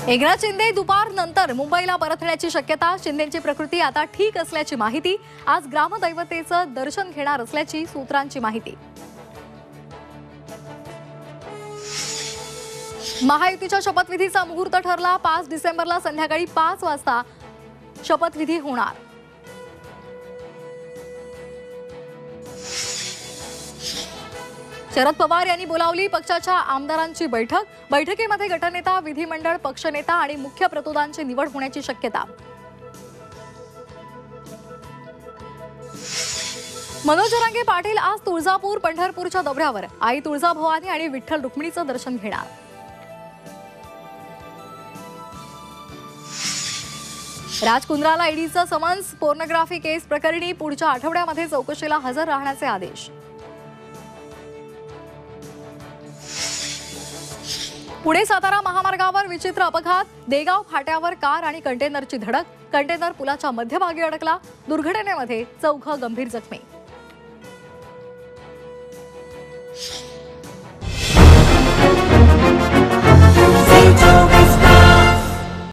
एकनाथ शिंदे दुपारनंतर मुंबईला परतण्याची शक्यता। शिंदेंची प्रकृती आता ठीक असल्याची माहिती। आज ग्रामदैवतेचं दर्शन घेणार असल्याची सूत्रांची माहिती। महायुतीच्या शपथविधीचा मुहूर्त ठरला। 5 डिसेंबरला संध्याकाळी 5 वाजता शपथविधी होणार। शरद पवार यांनी बोलावली पक्षाच्या आमदारांची बैठक। बैठकीमध्ये गटनेता, विधिमंडळ पक्षनेता आणि मुख्य प्रतोदांची निवड होण्याची शक्यता। मनोज जरांगे पाटील आज तुळजापूर पंढरपूरच्या दौऱ्यावर। आई तुळजाभवानी आणि विठ्ठल रुक्मिणीचं दर्शन घेणार। राज कुंद्राला ईडीचं समन्स। पोर्नोग्राफी केस प्रकरणी पुढच्या आठवड्यामध्ये चौकशीला हजर राहण्याचे आदेश। पुणे सातारा महामार्गावर विचित्र अपघात। देगाव फाट्यावर कार आणि कंटेनरची धडक। कंटेनर पुलाच्या मध्यभागी अडकला। दुर्घटनेमध्ये 4 गंभीर जखमी।